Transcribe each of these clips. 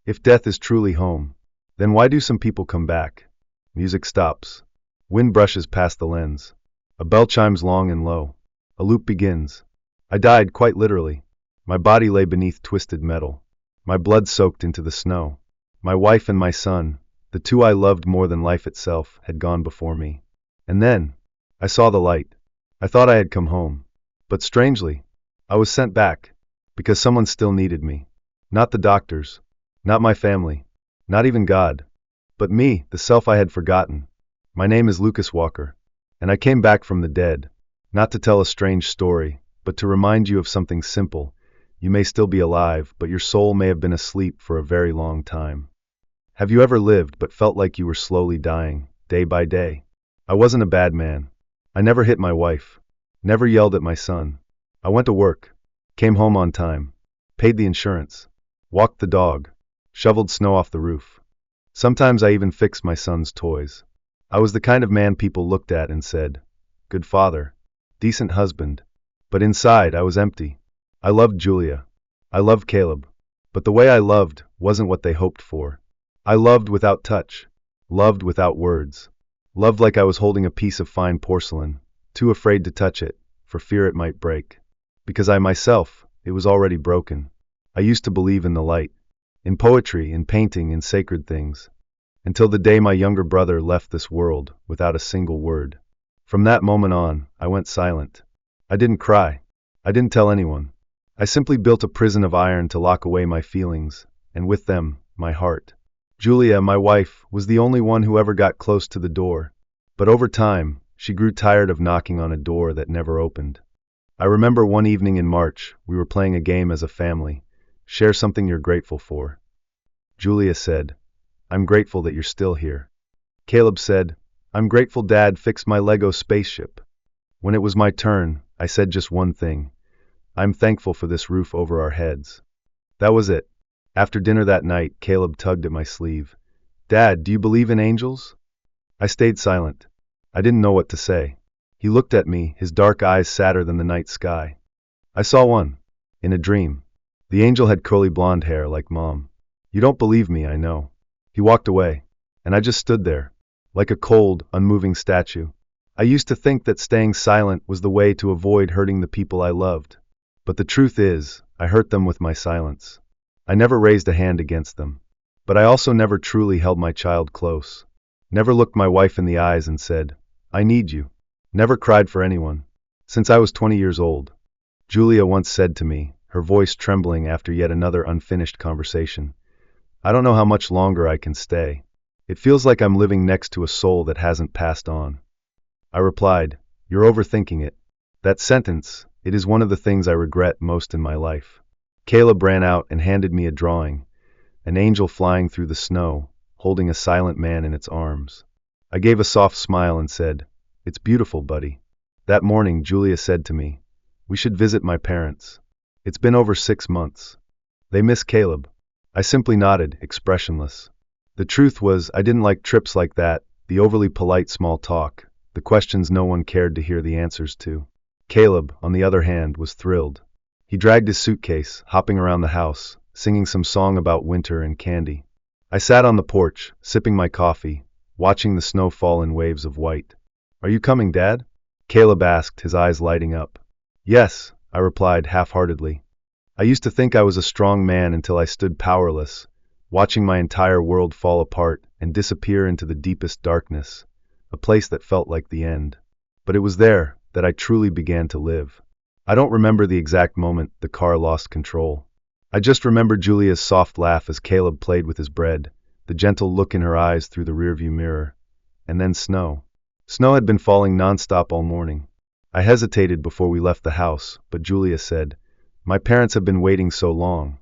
If death is truly home, then why do some people come back? Music stops. Wind brushes past the lens. A bell chimes long and low. A loop begins. I died, quite literally. My body lay beneath twisted metal. My blood soaked into the snow. My wife and my son, the two I loved more than life itself, had gone before me. And then, I saw the light. I thought I had come home. But strangely, I was sent back, because someone still needed me. Not the doctors, not my family, not even God, but me, the self I had forgotten. My name is Lucas Walker, and I came back from the dead, not to tell a strange story, but to remind you of something simple. You may still be alive, but your soul may have been asleep for a very long time. Have you ever lived but felt like you were slowly dying, day by day? I wasn't a bad man. I never hit my wife, never yelled at my son. I went to work, came home on time, paid the insurance, walked the dog, shoveled snow off the roof. Sometimes I even fixed my son's toys. I was the kind of man people looked at and said, good father, decent husband. But inside I was empty. I loved Julia. I loved Caleb. But the way I loved wasn't what they hoped for. I loved without touch, loved without words, loved like I was holding a piece of fine porcelain, too afraid to touch it, for fear it might break. Because I myself, it was already broken. I used to believe in the light, in poetry, in painting, in sacred things, until the day my younger brother left this world without a single word. From that moment on, I went silent. I didn't cry. I didn't tell anyone. I simply built a prison of iron to lock away my feelings, and with them, my heart. Julia, my wife, was the only one who ever got close to the door. But over time, she grew tired of knocking on a door that never opened. I remember one evening in March, we were playing a game as a family. Share something you're grateful for. Julia said, I'm grateful that you're still here. Caleb said, I'm grateful Dad fixed my Lego spaceship. When it was my turn, I said just one thing. I'm thankful for this roof over our heads. That was it. After dinner that night, Caleb tugged at my sleeve. Dad, do you believe in angels? I stayed silent. I didn't know what to say. He looked at me, his dark eyes sadder than the night sky. I saw one. In a dream. The angel had curly blonde hair like Mom. You don't believe me, I know. He walked away, and I just stood there, like a cold, unmoving statue. I used to think that staying silent was the way to avoid hurting the people I loved. But the truth is, I hurt them with my silence. I never raised a hand against them. But I also never truly held my child close. Never looked my wife in the eyes and said, I need you. Never cried for anyone. Since I was 20 years old. Julia once said to me, her voice trembling after yet another unfinished conversation, I don't know how much longer I can stay. It feels like I'm living next to a soul that hasn't passed on. I replied, you're overthinking it. That sentence, it is one of the things I regret most in my life. Caleb ran out and handed me a drawing, an angel flying through the snow, holding a silent man in its arms. I gave a soft smile and said, it's beautiful, buddy. That morning, Julia said to me, we should visit my parents. It's been over 6 months. They miss Caleb. I simply nodded, expressionless. The truth was, I didn't like trips like that, the overly polite small talk, the questions no one cared to hear the answers to. Caleb, on the other hand, was thrilled. He dragged his suitcase, hopping around the house, singing some song about winter and candy. I sat on the porch, sipping my coffee, watching the snow fall in waves of white. Are you coming, Dad? Caleb asked, his eyes lighting up. Yes, I replied half-heartedly. I used to think I was a strong man until I stood powerless, watching my entire world fall apart and disappear into the deepest darkness, a place that felt like the end. But it was there that I truly began to live. I don't remember the exact moment the car lost control. I just remember Julia's soft laugh as Caleb played with his bread, the gentle look in her eyes through the rearview mirror, and then snow. Snow had been falling nonstop all morning. I hesitated before we left the house, but Julia said, my parents have been waiting so long.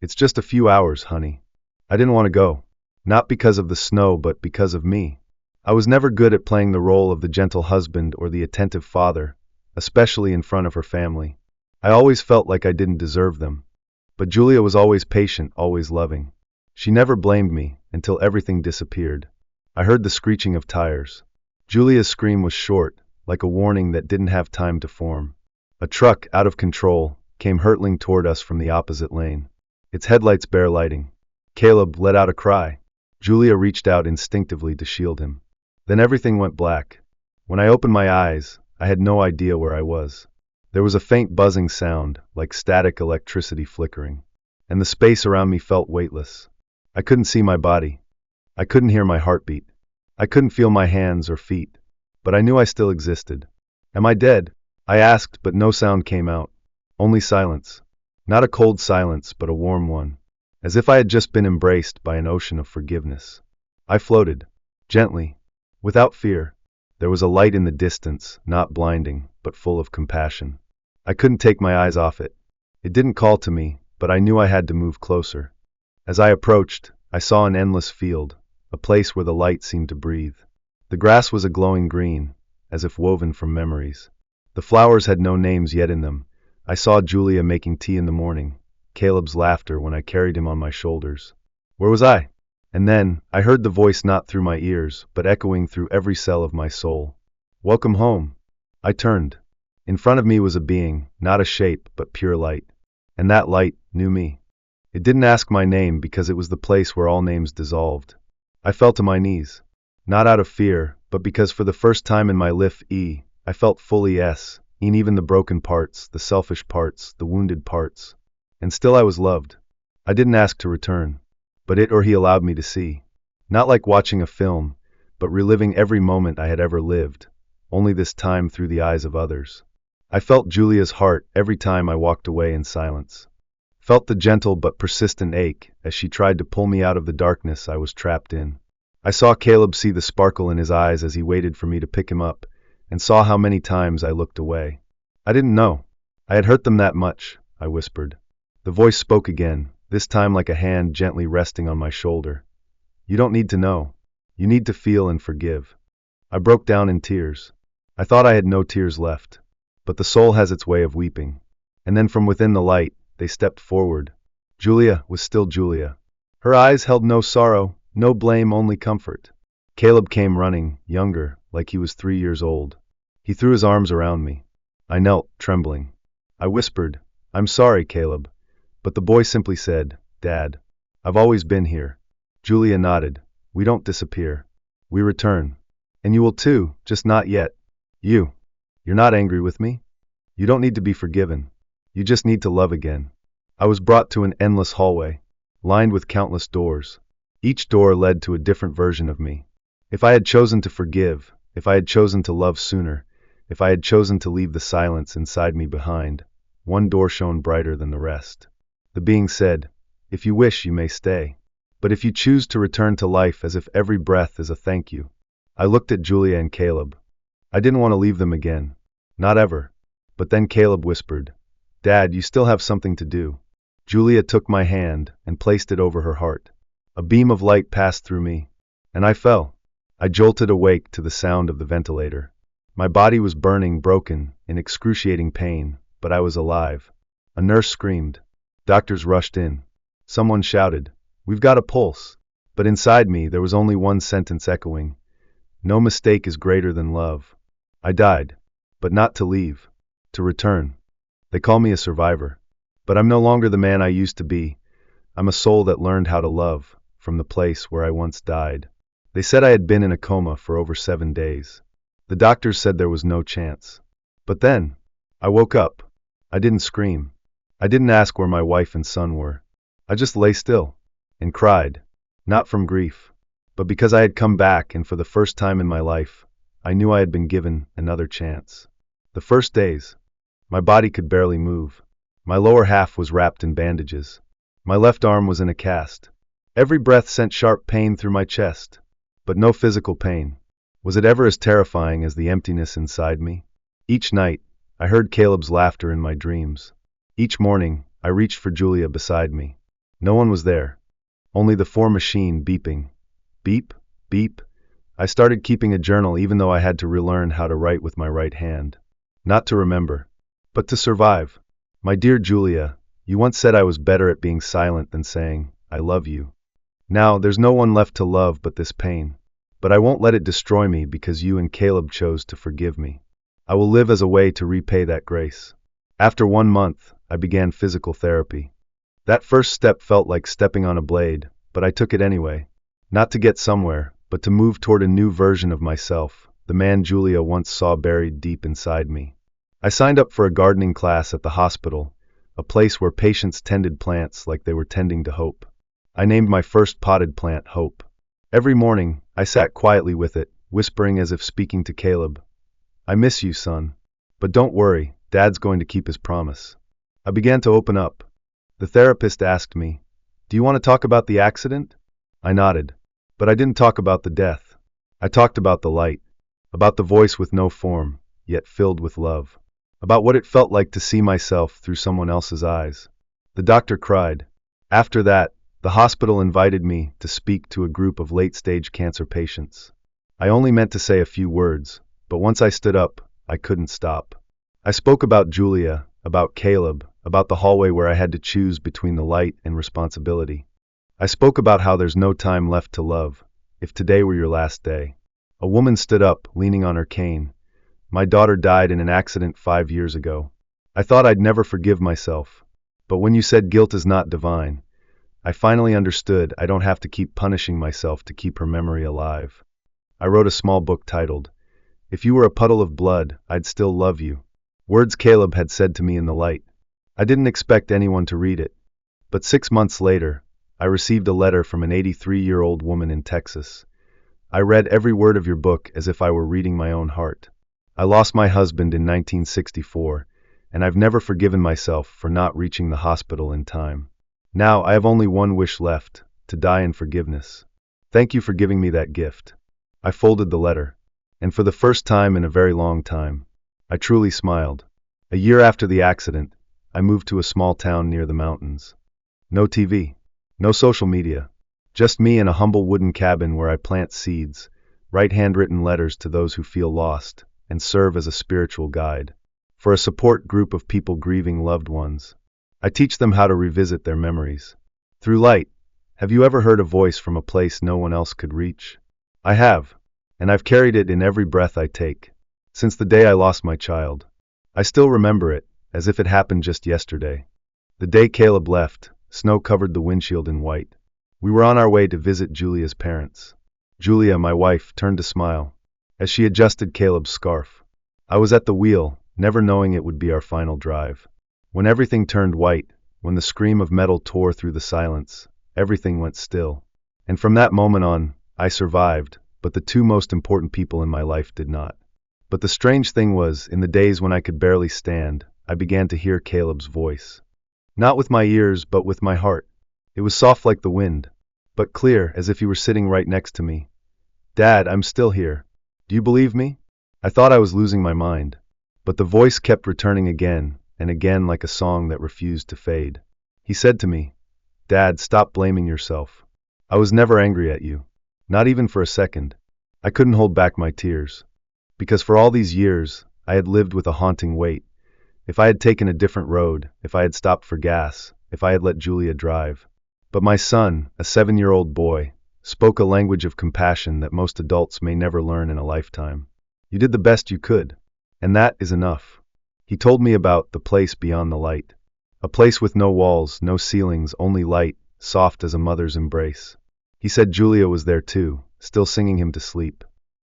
It's just a few hours, honey. I didn't want to go. Not because of the snow, but because of me. I was never good at playing the role of the gentle husband or the attentive father, especially in front of her family. I always felt like I didn't deserve them. But Julia was always patient, always loving. She never blamed me until everything disappeared. I heard the screeching of tires. Julia's scream was short, like a warning that didn't have time to form. A truck, out of control, came hurtling toward us from the opposite lane, its headlights bare lighting. Caleb let out a cry. Julia reached out instinctively to shield him. Then everything went black. When I opened my eyes, I had no idea where I was. There was a faint buzzing sound, like static electricity flickering, and the space around me felt weightless. I couldn't see my body. I couldn't hear my heartbeat. I couldn't feel my hands or feet, but I knew I still existed. Am I dead? I asked, but no sound came out. Only silence. Not a cold silence, but a warm one, as if I had just been embraced by an ocean of forgiveness. I floated, gently, without fear. There was a light in the distance, not blinding, but full of compassion. I couldn't take my eyes off it. It didn't call to me, but I knew I had to move closer. As I approached, I saw an endless field, a place where the light seemed to breathe. The grass was a glowing green, as if woven from memories. The flowers had no names yet in them. I saw Julia making tea in the morning, Caleb's laughter when I carried him on my shoulders. Where was I? And then, I heard the voice not through my ears, but echoing through every cell of my soul. Welcome home. I turned. In front of me was a being, not a shape, but pure light. And that light knew me. It didn't ask my name because it was the place where all names dissolved. I fell to my knees. Not out of fear, but because for the first time in my life, I felt fully in even the broken parts, the selfish parts, the wounded parts. And still I was loved. I didn't ask to return, but it or he allowed me to see. Not like watching a film, but reliving every moment I had ever lived, only this time through the eyes of others. I felt Julia's heart every time I walked away in silence. Felt the gentle but persistent ache as she tried to pull me out of the darkness I was trapped in. I saw Caleb see the sparkle in his eyes as he waited for me to pick him up, and saw how many times I looked away. I didn't know. I had hurt them that much, I whispered. The voice spoke again, this time like a hand gently resting on my shoulder. You don't need to know. You need to feel and forgive. I broke down in tears. I thought I had no tears left. But the soul has its way of weeping. And then from within the light, they stepped forward. Julia was still Julia. Her eyes held no sorrow, no blame, only comfort. Caleb came running, younger, like he was 3 years old. He threw his arms around me. I knelt, trembling. I whispered, I'm sorry, Caleb. But the boy simply said, Dad, I've always been here. Julia nodded. We don't disappear. We return. And you will too, just not yet. You're not angry with me? You don't need to be forgiven. You just need to love again. I was brought to an endless hallway, lined with countless doors. Each door led to a different version of me. If I had chosen to forgive, if I had chosen to love sooner, if I had chosen to leave the silence inside me behind, one door shone brighter than the rest. The being said, if you wish, you may stay. But if you choose to return to life as if every breath is a thank you. I looked at Julia and Caleb. I didn't want to leave them again. Not ever. But then Caleb whispered, Dad, you still have something to do. Julia took my hand and placed it over her heart. A beam of light passed through me, and I fell. I jolted awake to the sound of the ventilator. My body was burning, broken, in excruciating pain, but I was alive. A nurse screamed. Doctors rushed in. Someone shouted, We've got a pulse. But inside me there was only one sentence echoing, No mistake is greater than love. I died, but not to leave, to return. They call me a survivor, but I'm no longer the man I used to be. I'm a soul that learned how to love, from the place where I once died. They said I had been in a coma for over 7 days. The doctors said there was no chance. But then, I woke up. I didn't scream. I didn't ask where my wife and son were. I just lay still, and cried, not from grief, but because I had come back, and for the first time in my life, I knew I had been given another chance. The first days, my body could barely move. My lower half was wrapped in bandages. My left arm was in a cast. Every breath sent sharp pain through my chest, but no physical pain. Was it ever as terrifying as the emptiness inside me? Each night, I heard Caleb's laughter in my dreams. Each morning, I reached for Julia beside me. No one was there. Only the 4 machine beeping. Beep, beep. I started keeping a journal even though I had to relearn how to write with my right hand. Not to remember, but to survive. My dear Julia, you once said I was better at being silent than saying, I love you. Now, there's no one left to love but this pain. But I won't let it destroy me because you and Caleb chose to forgive me. I will live as a way to repay that grace. After 1 month, I began physical therapy. That first step felt like stepping on a blade, but I took it anyway. Not to get somewhere, but to move toward a new version of myself, the man Julia once saw buried deep inside me. I signed up for a gardening class at the hospital, a place where patients tended plants like they were tending to hope. I named my first potted plant Hope. Every morning, I sat quietly with it, whispering as if speaking to Caleb. I miss you, son. But don't worry, Dad's going to keep his promise. I began to open up. The therapist asked me, "Do you want to talk about the accident?" I nodded. But I didn't talk about the death. I talked about the light, about the voice with no form, yet filled with love, about what it felt like to see myself through someone else's eyes. The doctor cried. After that, the hospital invited me to speak to a group of late-stage cancer patients. I only meant to say a few words, but once I stood up, I couldn't stop. I spoke about Julia, about Caleb, about the hallway where I had to choose between the light and responsibility. I spoke about how there's no time left to love, if today were your last day. A woman stood up, leaning on her cane. My daughter died in an accident 5 years ago. I thought I'd never forgive myself. But when you said guilt is not divine, I finally understood I don't have to keep punishing myself to keep her memory alive. I wrote a small book titled, "If You Were a Puddle of Blood, I'd Still Love You." Words Caleb had said to me in the light. I didn't expect anyone to read it. But 6 months later, I received a letter from an 83-year-old woman in Texas. I read every word of your book as if I were reading my own heart. I lost my husband in 1964, and I've never forgiven myself for not reaching the hospital in time. Now I have only one wish left, to die in forgiveness. Thank you for giving me that gift. I folded the letter, and for the first time in a very long time, I truly smiled. A year after the accident, I moved to a small town near the mountains. No TV, no social media, just me in a humble wooden cabin where I plant seeds, write handwritten letters to those who feel lost, and serve as a spiritual guide for a support group of people grieving loved ones. I teach them how to revisit their memories. Through light, have you ever heard a voice from a place no one else could reach? I have, and I've carried it in every breath I take, since the day I lost my child. I still remember it, as if it happened just yesterday. The day Caleb left, snow covered the windshield in white. We were on our way to visit Julia's parents. Julia, my wife, turned to smile as she adjusted Caleb's scarf. I was at the wheel, never knowing it would be our final drive. When everything turned white, when the scream of metal tore through the silence, everything went still. And from that moment on, I survived, but the two most important people in my life did not. But the strange thing was, in the days when I could barely stand, I began to hear Caleb's voice. Not with my ears, but with my heart. It was soft like the wind, but clear, as if he were sitting right next to me. "Dad, I'm still here. Do you believe me?" I thought I was losing my mind, but the voice kept returning again and again like a song that refused to fade. He said to me, "Dad, stop blaming yourself. I was never angry at you. Not even for a second." I couldn't hold back my tears. Because for all these years, I had lived with a haunting weight. If I had taken a different road, if I had stopped for gas, if I had let Julia drive. But my son, a 7-year-old boy, spoke a language of compassion that most adults may never learn in a lifetime. "You did the best you could, and that is enough." He told me about the place beyond the light. A place with no walls, no ceilings, only light, soft as a mother's embrace. He said Julia was there too, still singing him to sleep.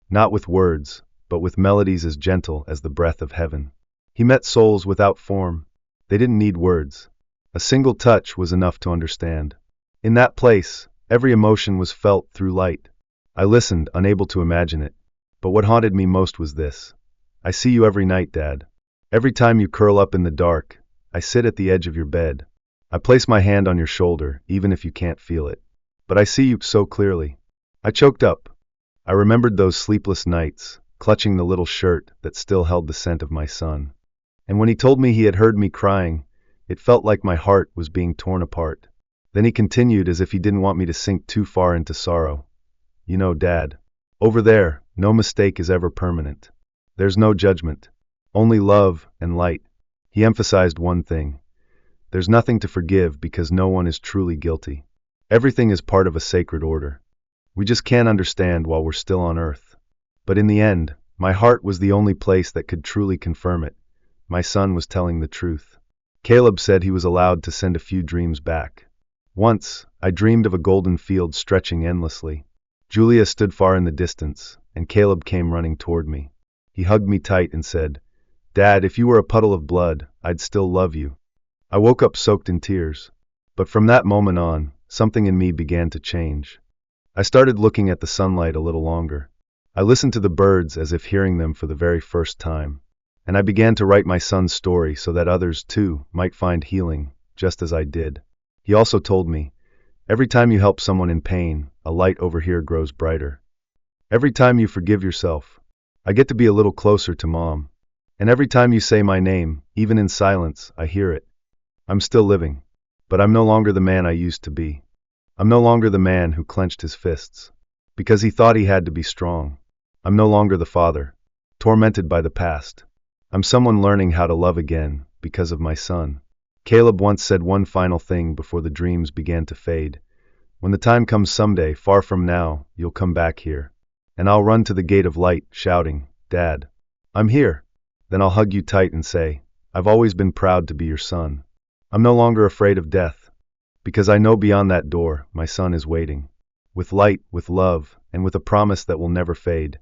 Not with words, but with melodies as gentle as the breath of heaven. He met souls without form. They didn't need words. A single touch was enough to understand. In that place, every emotion was felt through light. I listened, unable to imagine it. But what haunted me most was this. "I see you every night, Dad. Every time you curl up in the dark, I sit at the edge of your bed. I place my hand on your shoulder, even if you can't feel it. But I see you so clearly." I choked up. I remembered those sleepless nights, clutching the little shirt that still held the scent of my son. And when he told me he had heard me crying, it felt like my heart was being torn apart. Then he continued as if he didn't want me to sink too far into sorrow. "You know, Dad, over there, no mistake is ever permanent. There's no judgment, only love and light." He emphasized one thing. There's nothing to forgive because no one is truly guilty. Everything is part of a sacred order. We just can't understand while we're still on earth. But in the end, my heart was the only place that could truly confirm it. My son was telling the truth. Caleb said he was allowed to send a few dreams back. Once, I dreamed of a golden field stretching endlessly. Julia stood far in the distance, and Caleb came running toward me. He hugged me tight and said, "Dad, if you were a puddle of blood, I'd still love you." I woke up soaked in tears. But from that moment on, something in me began to change. I started looking at the sunlight a little longer. I listened to the birds as if hearing them for the very first time. And I began to write my son's story so that others, too, might find healing, just as I did. He also told me, "Every time you help someone in pain, a light over here grows brighter. Every time you forgive yourself, I get to be a little closer to Mom. And every time you say my name, even in silence, I hear it. I'm still living, but I'm no longer the man I used to be. I'm no longer the man who clenched his fists because he thought he had to be strong. I'm no longer the father, tormented by the past. I'm someone learning how to love again because of my son." Caleb once said one final thing before the dreams began to fade. "When the time comes someday, far from now, you'll come back here. And I'll run to the gate of light, shouting, 'Dad, I'm here.' Then I'll hug you tight and say, 'I've always been proud to be your son.' I'm no longer afraid of death, because I know beyond that door, my son is waiting. With light, with love, and with a promise that will never fade.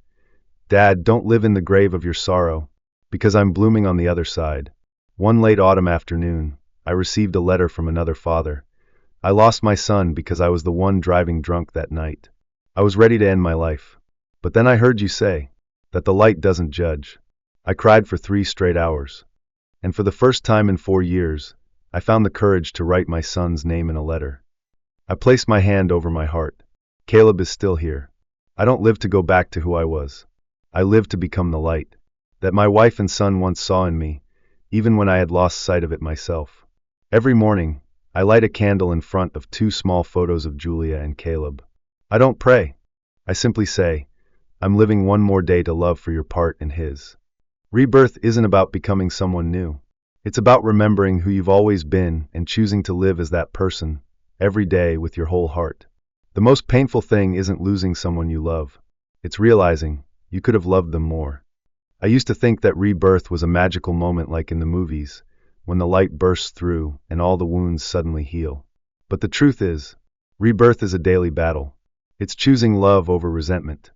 Dad, don't live in the grave of your sorrow, because I'm blooming on the other side." One late autumn afternoon, I received a letter from another father. I lost my son because I was the one driving drunk that night. I was ready to end my life. But then I heard you say that the light doesn't judge. I cried for 3 straight hours. And for the first time in 4 years, I found the courage to write my son's name in a letter. I placed my hand over my heart. Caleb is still here. I don't live to go back to who I was. I live to become the light that my wife and son once saw in me, even when I had lost sight of it myself. Every morning, I light a candle in front of 2 small photos of Julia and Caleb. I don't pray. I simply say, "I'm living one more day to love for your part in his." Rebirth isn't about becoming someone new. It's about remembering who you've always been and choosing to live as that person, every day with your whole heart. The most painful thing isn't losing someone you love. It's realizing you could have loved them more. I used to think that rebirth was a magical moment like in the movies, when the light bursts through and all the wounds suddenly heal. But the truth is, rebirth is a daily battle. It's choosing love over resentment.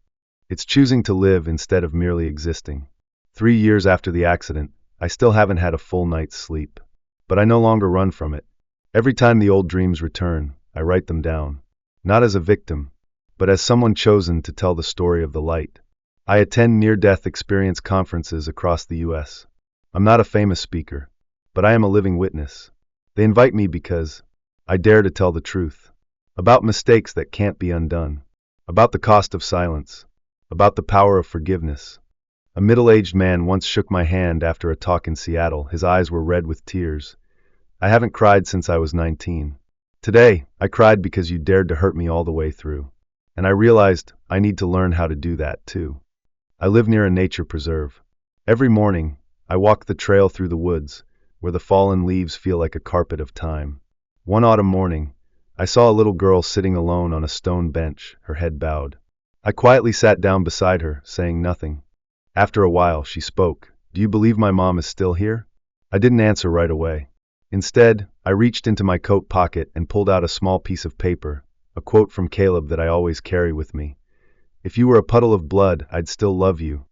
It's choosing to live instead of merely existing. 3 years after the accident, I still haven't had a full night's sleep. But I no longer run from it. Every time the old dreams return, I write them down. Not as a victim, but as someone chosen to tell the story of the light. I attend near-death experience conferences across the U.S. I'm not a famous speaker, but I am a living witness. They invite me because I dare to tell the truth. About mistakes that can't be undone. About the cost of silence. About the power of forgiveness. A middle-aged man once shook my hand after a talk in Seattle. His eyes were red with tears. "I haven't cried since I was 19. Today, I cried because you dared to hurt me all the way through. And I realized I need to learn how to do that too." I live near a nature preserve. Every morning, I walk the trail through the woods, where the fallen leaves feel like a carpet of time. One autumn morning, I saw a little girl sitting alone on a stone bench, her head bowed. I quietly sat down beside her, saying nothing. After a while, she spoke. "Do you believe my mom is still here?" I didn't answer right away. Instead, I reached into my coat pocket and pulled out a small piece of paper, a quote from Caleb that I always carry with me. "If you were a puddle of blood, I'd still love you."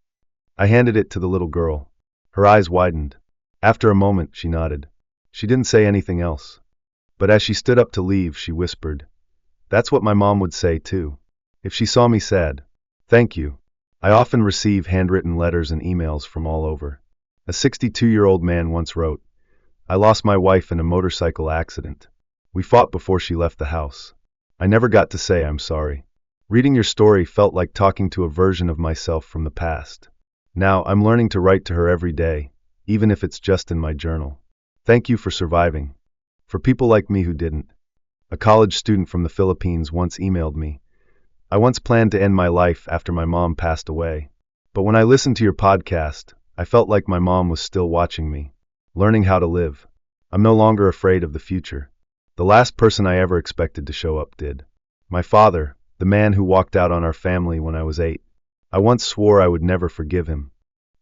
I handed it to the little girl. Her eyes widened. After a moment, she nodded. She didn't say anything else. But as she stood up to leave, she whispered, "That's what my mom would say too, if she saw me sad. Thank you." I often receive handwritten letters and emails from all over. A 62-year-old man once wrote, "I lost my wife in a motorcycle accident. We fought before she left the house. I never got to say I'm sorry. Reading your story felt like talking to a version of myself from the past. Now I'm learning to write to her every day, even if it's just in my journal. Thank you for surviving. For people like me who didn't." A college student from the Philippines once emailed me, "I once planned to end my life after my mom passed away. But when I listened to your podcast, I felt like my mom was still watching me, learning how to live. I'm no longer afraid of the future." The last person I ever expected to show up did. My father, the man who walked out on our family when I was 8. I once swore I would never forgive him.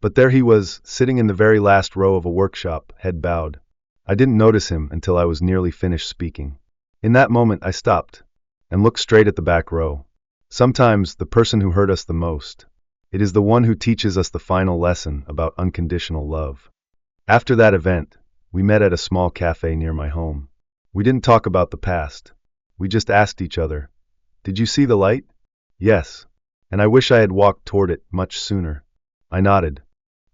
But there he was, sitting in the very last row of a workshop, head bowed. I didn't notice him until I was nearly finished speaking. In that moment, I stopped and looked straight at the back row. Sometimes, the person who hurt us the most, it is the one who teaches us the final lesson about unconditional love. After that event, we met at a small cafe near my home. We didn't talk about the past. We just asked each other, "Did you see the light?" "Yes. And I wish I had walked toward it much sooner." I nodded.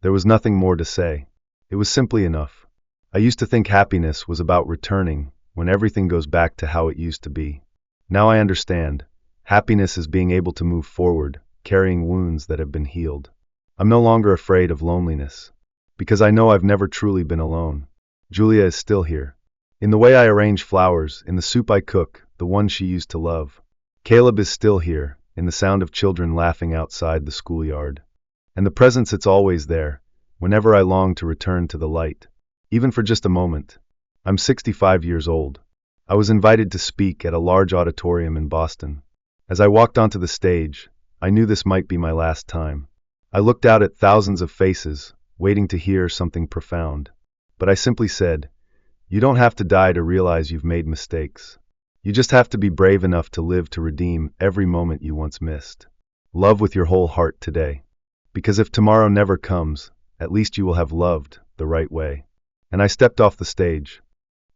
There was nothing more to say. It was simply enough. I used to think happiness was about returning when everything goes back to how it used to be. Now I understand. Happiness is being able to move forward, carrying wounds that have been healed. I'm no longer afraid of loneliness, because I know I've never truly been alone. Julia is still here. In the way I arrange flowers, in the soup I cook, the one she used to love. Caleb is still here, in the sound of children laughing outside the schoolyard. And the presence that's always there, whenever I long to return to the light. Even for just a moment. I'm 65 years old. I was invited to speak at a large auditorium in Boston. As I walked onto the stage, I knew this might be my last time. I looked out at thousands of faces, waiting to hear something profound. But I simply said, "You don't have to die to realize you've made mistakes. You just have to be brave enough to live to redeem every moment you once missed. Love with your whole heart today. Because if tomorrow never comes, at least you will have loved the right way." And I stepped off the stage.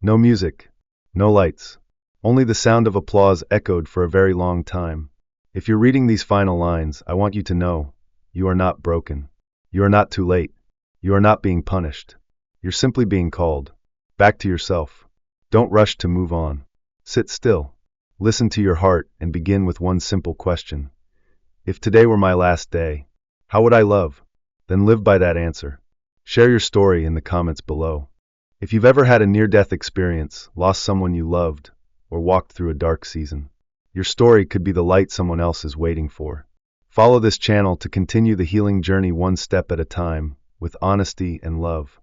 No music, no lights. Only the sound of applause echoed for a very long time. If you're reading these final lines, I want you to know, you are not broken. You are not too late. You are not being punished. You're simply being called. Back to yourself. Don't rush to move on. Sit still. Listen to your heart and begin with one simple question. If today were my last day, how would I love? Then live by that answer. Share your story in the comments below. If you've ever had a near-death experience, lost someone you loved, or walked through a dark season, your story could be the light someone else is waiting for. Follow this channel to continue the healing journey one step at a time, with honesty and love.